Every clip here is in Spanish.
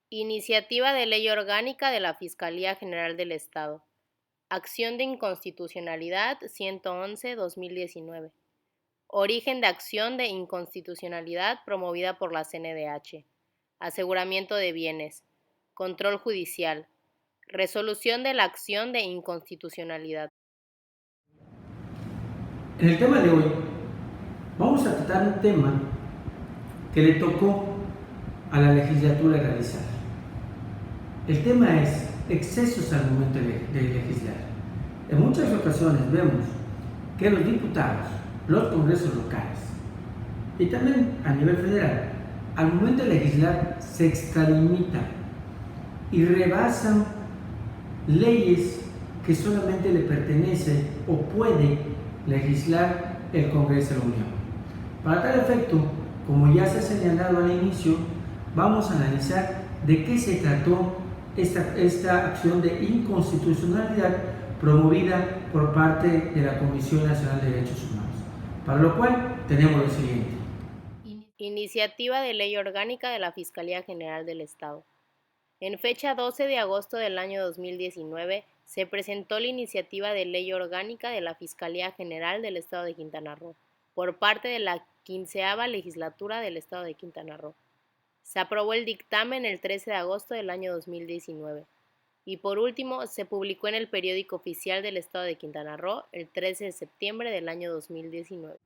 Iniciativa de Ley Orgánica de la Fiscalía General del Estado. Acción de Inconstitucionalidad 111-2019. Origen de acción de inconstitucionalidad promovida por la CNDH. Aseguramiento de bienes. Control judicial. Resolución de la acción de inconstitucionalidad. En el tema de hoy vamos a tratar un tema que le tocó a la legislatura realizar. El tema es excesos al momento de legislar. En muchas ocasiones vemos que los diputados, los congresos locales y también a nivel federal, al momento de legislar se extralimitan y rebasan leyes que solamente le pertenece o puede legislar el Congreso de la Unión. Para tal efecto, como ya se ha señalado al inicio, vamos a analizar de qué se trató esta acción de inconstitucionalidad promovida por parte de la Comisión Nacional de Derechos Humanos. Para lo cual tenemos lo siguiente. Iniciativa de Ley Orgánica de la Fiscalía General del Estado. En fecha 12 de agosto del año 2019, se presentó la Iniciativa de Ley Orgánica de la Fiscalía General del Estado de Quintana Roo, por parte de la 15ª Legislatura del Estado de Quintana Roo. Se aprobó el dictamen el 13 de agosto del año 2019 y por último se publicó en el Periódico Oficial del Estado de Quintana Roo el 13 de septiembre del año 2019.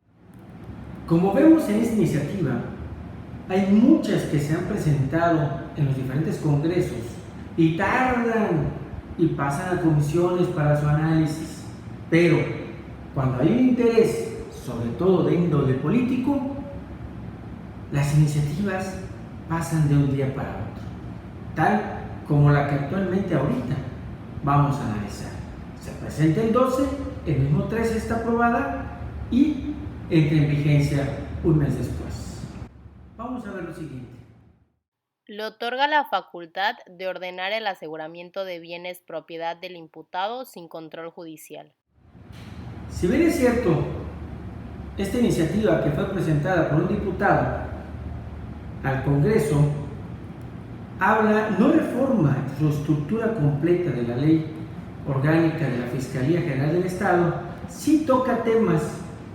Como vemos en esta iniciativa, hay muchas que se han presentado en los diferentes congresos y tardan y pasan a comisiones para su análisis, pero cuando hay un interés, sobre todo de índole político, las iniciativas pasan de un día para otro, tal como la que actualmente ahorita vamos a analizar. Se presenta el 12, el mismo 13 está aprobada y entra en vigencia un mes después. Vamos a ver lo siguiente. Le otorga la facultad de ordenar el aseguramiento de bienes propiedad del imputado sin control judicial. Si bien es cierto, esta iniciativa que fue presentada por un diputado al Congreso no reforma su estructura completa de la ley orgánica de la Fiscalía General del Estado, sí toca temas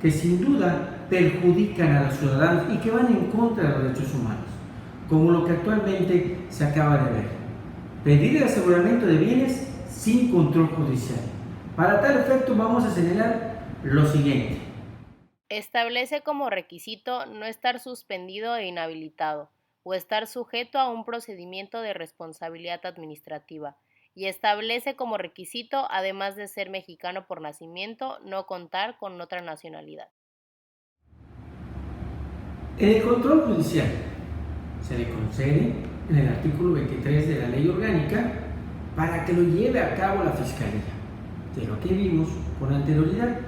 que sin duda perjudican a los ciudadanos y que van en contra de los derechos humanos, como lo que actualmente se acaba de ver. Pedir el aseguramiento de bienes sin control judicial. Para tal efecto vamos a señalar lo siguiente. Establece como requisito no estar suspendido e inhabilitado o estar sujeto a un procedimiento de responsabilidad administrativa y establece como requisito, además de ser mexicano por nacimiento, no contar con otra nacionalidad. En el control judicial se le concede en el artículo 23 de la ley orgánica para que lo lleve a cabo la Fiscalía, de lo que vimos con anterioridad.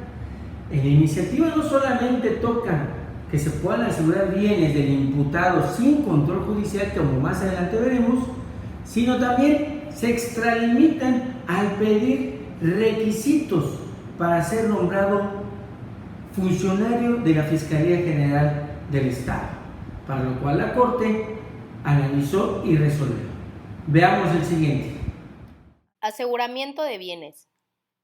En la iniciativa no solamente tocan que se puedan asegurar bienes del imputado sin control judicial, como más adelante veremos, sino también se extralimitan al pedir requisitos para ser nombrado funcionario de la Fiscalía General del Estado, para lo cual la Corte analizó y resolvió. Veamos el siguiente. Aseguramiento de bienes.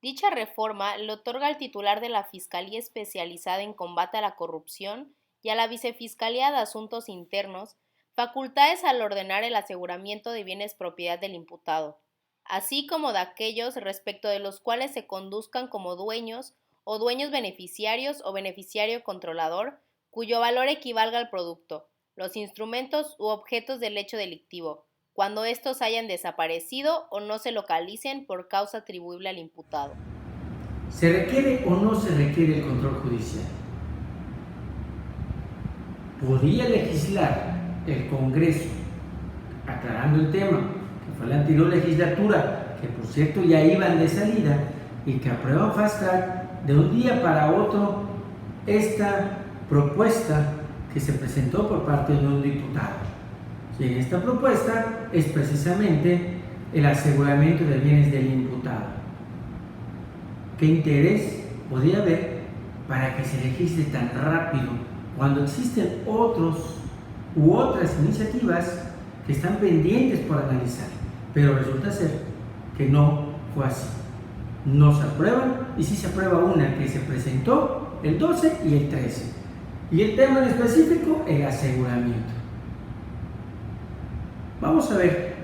Dicha reforma le otorga al titular de la Fiscalía Especializada en Combate a la Corrupción y a la Vicefiscalía de Asuntos Internos facultades al ordenar el aseguramiento de bienes propiedad del imputado, así como de aquellos respecto de los cuales se conduzcan como dueños o dueños beneficiarios o beneficiario controlador, cuyo valor equivalga al producto, los instrumentos u objetos del hecho delictivo, cuando estos hayan desaparecido o no se localicen por causa atribuible al imputado. ¿Se requiere o no se requiere el control judicial? ¿Podría legislar el Congreso, aclarando el tema, que fue la anterior legislatura, que por cierto ya iban de salida y que aprueban fast track de un día para otro esta propuesta que se presentó por parte de un diputado? Y en esta propuesta es precisamente el aseguramiento de bienes del imputado. ¿Qué interés podría haber para que se legisle tan rápido cuando existen otras iniciativas que están pendientes por analizar, pero resulta ser que no fue así. No se aprueban y sí se aprueba una que se presentó el 12 y el 13. Y el tema en específico, el aseguramiento. Vamos a ver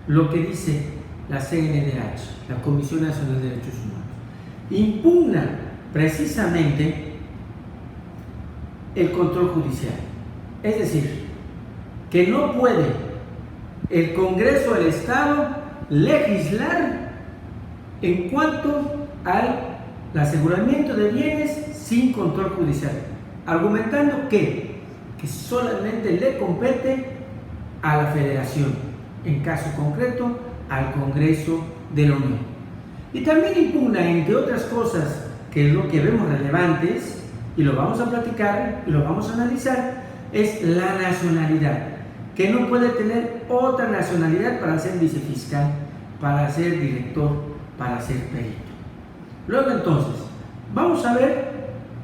lo que dice la CNDH, la Comisión Nacional de Derechos Humanos. Impugna precisamente el control judicial. Es decir, que no puede el Congreso del Estado legislar en cuanto al aseguramiento de bienes sin control judicial, argumentando que solamente le compete a la Federación, en caso concreto al Congreso de la Unión. Y también impugna, entre otras cosas, que es lo que vemos relevantes, y lo vamos a platicar y lo vamos a analizar, es la nacionalidad, que no puede tener otra nacionalidad para ser vicefiscal, para ser director, para ser perito. Luego entonces, vamos a ver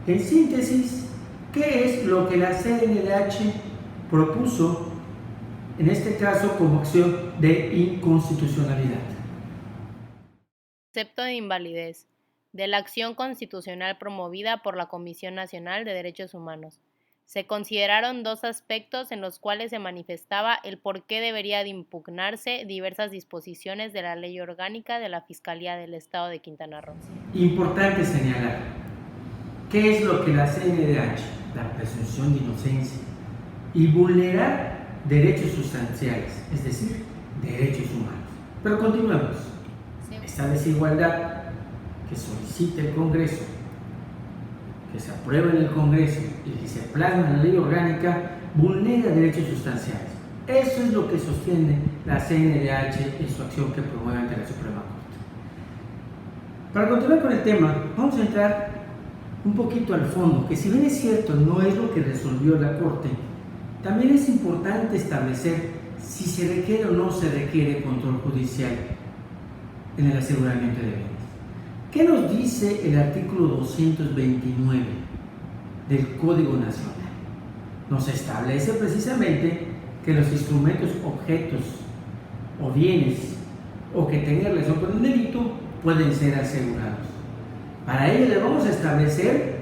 en síntesis qué es lo que la CNDH propuso, en este caso como acción de inconstitucionalidad. Concepto de invalidez de la acción constitucional promovida por la Comisión Nacional de Derechos Humanos. Se consideraron dos aspectos en los cuales se manifestaba el por qué debería de impugnarse diversas disposiciones de la Ley Orgánica de la Fiscalía del Estado de Quintana Roo. Importante señalar, ¿qué es lo que la CNDH? La presunción de inocencia y vulnerar derechos sustanciales, es decir, derechos humanos. Pero continuemos. Esta desigualdad que solicita el Congreso, que se aprueba en el Congreso y que se plasma en la ley orgánica, vulnera derechos sustanciales. Eso es lo que sostiene la CNDH en su acción que promueve ante la Suprema Corte. Para continuar con el tema, vamos a entrar un poquito al fondo, que si bien es cierto no es lo que resolvió la Corte, también es importante establecer si se requiere o no se requiere control judicial en el aseguramiento de bienes. ¿Qué nos dice el artículo 229 del Código Nacional? Nos establece precisamente que los instrumentos, objetos o bienes o que tengan relación con el delito pueden ser asegurados. Para ello debemos establecer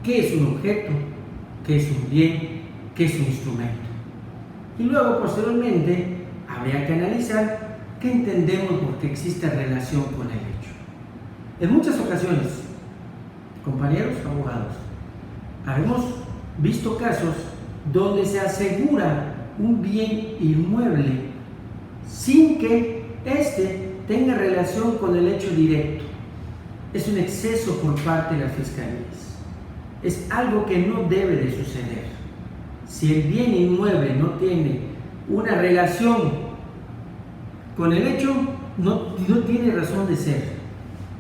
qué es un objeto, qué es un bien, qué es un instrumento. Y luego, posteriormente, habría que analizar qué entendemos por qué existe relación con el hecho. En muchas ocasiones, compañeros abogados, hemos visto casos donde se asegura un bien inmueble sin que éste tenga relación con el hecho directo. Es un exceso por parte de las fiscalías. Es algo que no debe de suceder. Si el bien inmueble no tiene una relación con el hecho, no tiene razón de ser.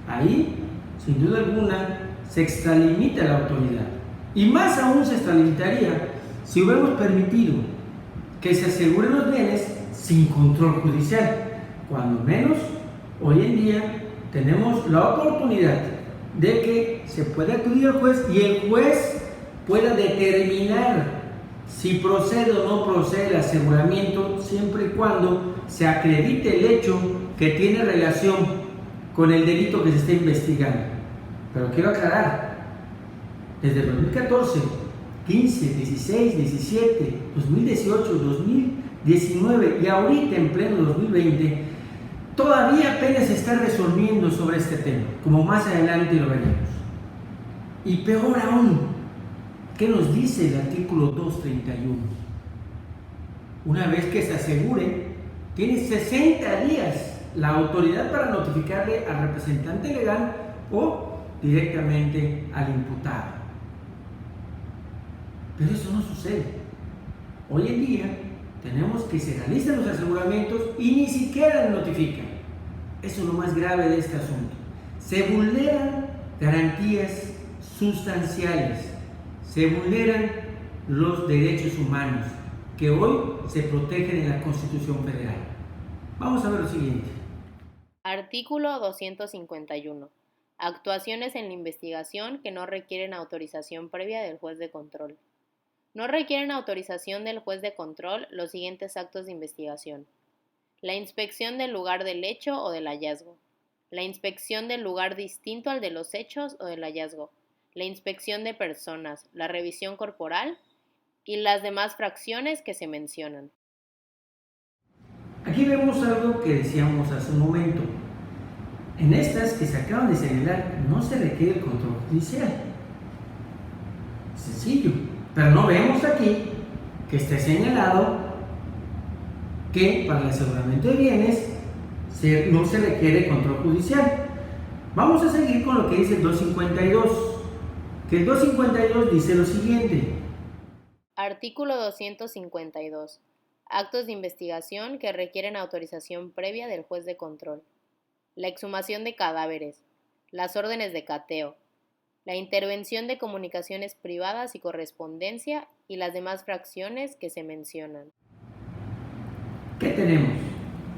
Ahí, sin duda alguna, se extralimita la autoridad. Y más aún se extralimitaría si hubiéramos permitido que se aseguren los bienes sin control judicial. Cuando menos, hoy en día tenemos la oportunidad de que se pueda acudir al juez y el juez pueda determinar si procede o no procede el aseguramiento, siempre y cuando se acredite el hecho que tiene relación con el delito que se está investigando. Pero quiero aclarar, desde el 2014, 15, 16, 17, 2018, 2019 y ahorita en pleno 2020, todavía apenas se está resolviendo sobre este tema, como más adelante lo veremos. Y peor aún, ¿qué nos dice el artículo 231? Una vez que se asegure, tiene 60 días la autoridad para notificarle al representante legal o directamente al imputado. Pero eso no sucede. Hoy en día tenemos que se realizan los aseguramientos y ni siquiera lo notifican. Eso es lo más grave de este asunto. Se vulneran garantías sustanciales, se vulneran los derechos humanos que hoy se protegen en la Constitución Federal. Vamos a ver lo siguiente. Artículo 251. Actuaciones en la investigación que no requieren autorización previa del juez de control. No requieren autorización del juez de control los siguientes actos de investigación: la inspección del lugar del hecho o del hallazgo, la inspección del lugar distinto al de los hechos o del hallazgo, la inspección de personas, la revisión corporal y las demás fracciones que se mencionan. Aquí vemos algo que decíamos hace un momento. En estas que se acaban de señalar no se requiere el control judicial. Sencillo. Pero no vemos aquí que esté señalado que para el aseguramiento de bienes no se requiere control judicial. Vamos a seguir con lo que dice el 252, que el 252 dice lo siguiente. Artículo 252. Actos de investigación que requieren autorización previa del juez de control. La exhumación de cadáveres, las órdenes de cateo, la intervención de comunicaciones privadas y correspondencia y las demás fracciones que se mencionan. ¿Qué tenemos?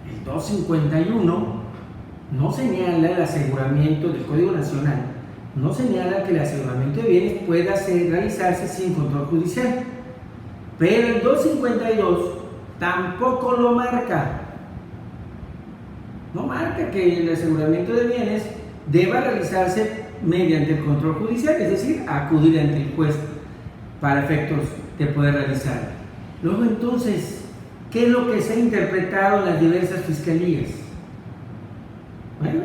El 251 no señala el aseguramiento del Código Nacional, no señala que el aseguramiento de bienes pueda realizarse sin control judicial, pero el 252 tampoco lo marca. No marca que el aseguramiento de bienes deba realizarse mediante el control judicial, es decir, acudir ante el juez para efectos de poder realizarlo. Luego entonces, ¿qué es lo que se ha interpretado en las diversas fiscalías? Bueno,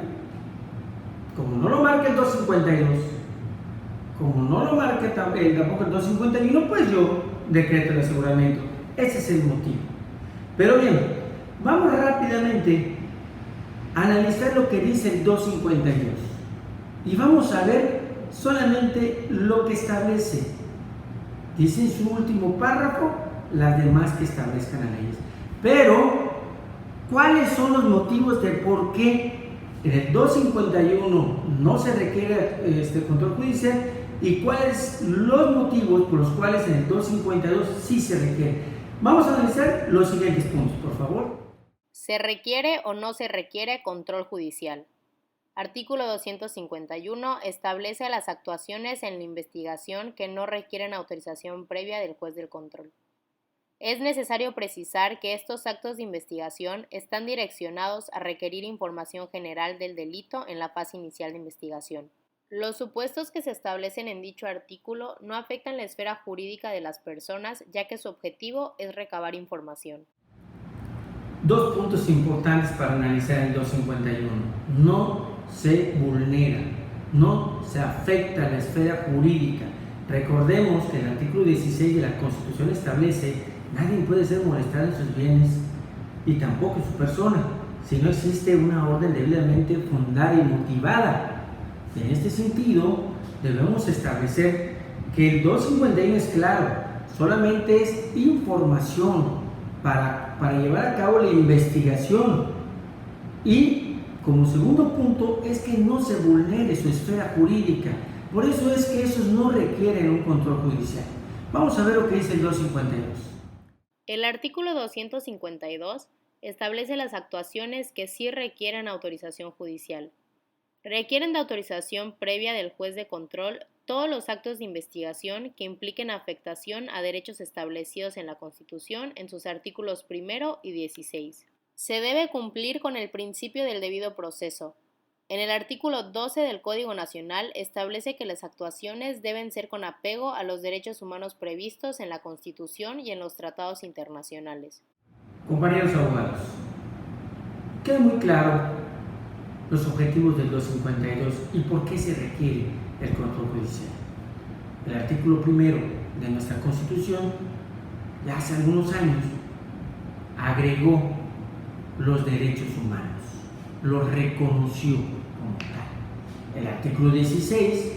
como no lo marca el 252, como no lo marca tampoco el 251, pues yo decreto el aseguramiento. Ese es el motivo. Pero bien, vamos rápidamente a analizar lo que dice el 252 y vamos a ver solamente lo que establece. Dice en su último párrafo las demás que establezcan las leyes. Pero, ¿cuáles son los motivos de por qué en el 251 no se requiere control judicial y cuáles los motivos por los cuales en el 252 sí se requiere? Vamos a analizar los siguientes puntos, por favor. ¿Se requiere o no se requiere control judicial? Artículo 251 establece las actuaciones en la investigación que no requieren autorización previa del juez del control. Es necesario precisar que estos actos de investigación están direccionados a requerir información general del delito en la fase inicial de investigación. Los supuestos que se establecen en dicho artículo no afectan la esfera jurídica de las personas, ya que su objetivo es recabar información. Dos puntos importantes para analizar el 251. No se vulnera, no se afecta a la esfera jurídica. Recordemos que el artículo 16 de la Constitución establece: nadie puede ser molestado en sus bienes y tampoco en su persona, si no existe una orden debidamente fundada y motivada. En este sentido, debemos establecer que el 251 es claro, solamente es información para llevar a cabo la investigación. Y como segundo punto es que no se vulnere su esfera jurídica. Por eso es que esos no requieren un control judicial. Vamos a ver lo que dice el 252. El artículo 252 establece las actuaciones que sí requieren autorización judicial. Requieren de autorización previa del juez de control todos los actos de investigación que impliquen afectación a derechos establecidos en la Constitución en sus artículos 1 y 16. Se debe cumplir con el principio del debido proceso. En el artículo 12 del Código Nacional establece que las actuaciones deben ser con apego a los derechos humanos previstos en la Constitución y en los tratados internacionales. Compañeros abogados, queda muy claro los objetivos del 252 y por qué se requiere el control judicial. El artículo 1 de nuestra Constitución, ya hace algunos años, agregó los derechos humanos, los reconoció como tal. El artículo 16,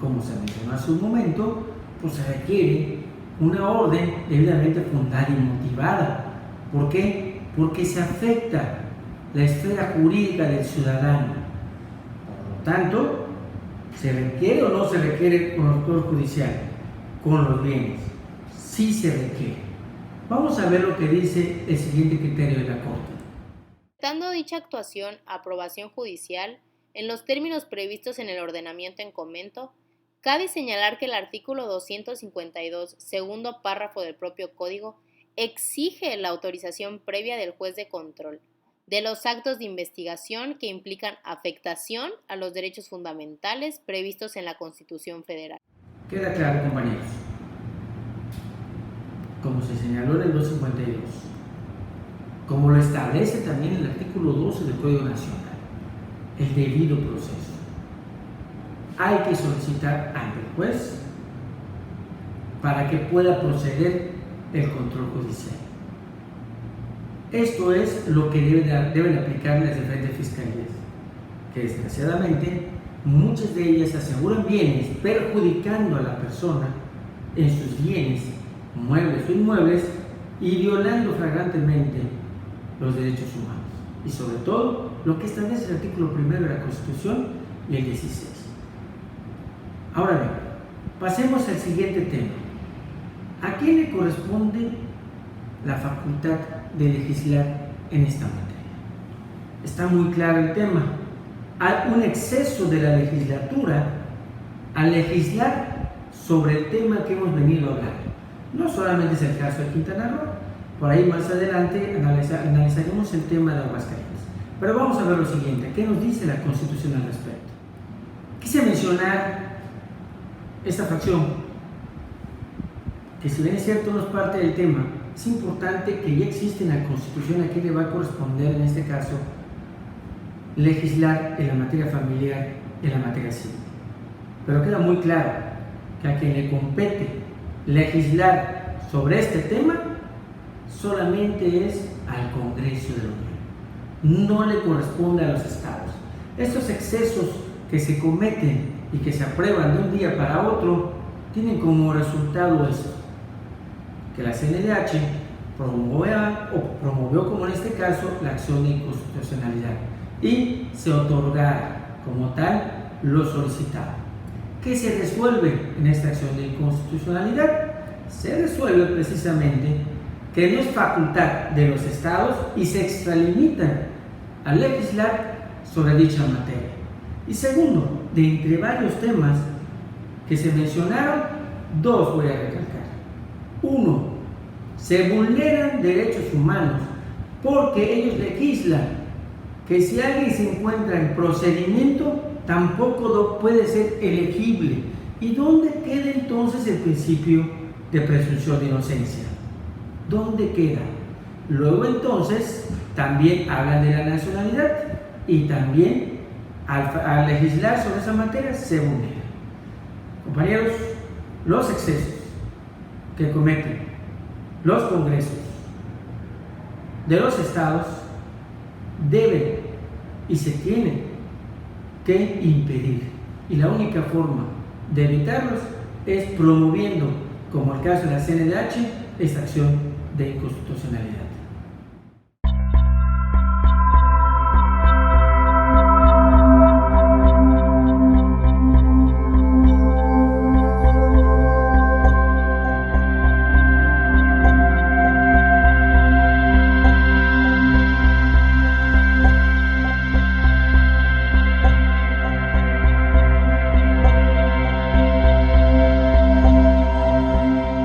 como se mencionó hace un momento, pues se requiere una orden debidamente fundada y motivada. ¿Por qué? Porque se afecta la esfera jurídica del ciudadano. Por lo tanto, ¿se requiere o no se requiere control judicial con los bienes? Sí se requiere. Vamos a ver lo que dice el siguiente criterio de la Corte. Dando dicha actuación aprobación judicial, en los términos previstos en el ordenamiento en comento, Cabe señalar que el artículo 252, segundo párrafo del propio Código, exige la autorización previa del juez de control de los actos de investigación que implican afectación a los derechos fundamentales previstos en la Constitución Federal. Queda claro, compañeros, como se señaló en el 252, como lo establece también el artículo 12 del Código Nacional, el debido proceso. Hay que solicitar ante el juez para que pueda proceder el control judicial. Esto es lo que deben aplicar las diferentes fiscalías, que desgraciadamente muchas de ellas aseguran bienes perjudicando a la persona en sus bienes, muebles o inmuebles, y violando flagrantemente los derechos humanos, y sobre todo lo que establece el artículo 1 de la Constitución y el 16. Ahora bien, pasemos al siguiente tema. ¿A quién le corresponde la facultad de legislar en esta materia? Está muy claro el tema. Hay un exceso de la legislatura al legislar sobre el tema que hemos venido hablando. No solamente es el caso de Quintana Roo, por ahí más adelante analizaremos el tema de Aguascalientes. Pero vamos a ver lo siguiente, ¿qué nos dice la Constitución al respecto? Quise mencionar esta fracción, que si bien es cierto no es parte del tema, es importante que ya existe en la Constitución a quién le va a corresponder en este caso legislar en la materia familiar y en la materia civil. Pero queda muy claro que a quien le compete legislar sobre este tema solamente es al Congreso de la Unión, no le corresponde a los estados. Estos excesos que se cometen y que se aprueban de un día para otro tienen como resultado esto, que la CNDH promovió como en este caso la acción de inconstitucionalidad y se otorgara como tal lo solicitado. ¿Qué se resuelve en esta acción de inconstitucionalidad? Se resuelve precisamente que no es facultad de los estados y se extralimitan a legislar sobre dicha materia. Y segundo, de entre varios temas que se mencionaron, dos voy a recalcar. Uno, se vulneran derechos humanos porque ellos legislan que si alguien se encuentra en procedimiento tampoco puede ser elegible. ¿Y dónde queda entonces el principio de presunción de inocencia? ¿Dónde queda? Luego entonces también hablan de la nacionalidad y también al legislar sobre esa materia se vulnera. Compañeros, los excesos que cometen los congresos de los estados deben y se tienen que impedir, y la única forma de evitarlos es promoviendo, como el caso de la CNDH, esta acción de inconstitucionalidad.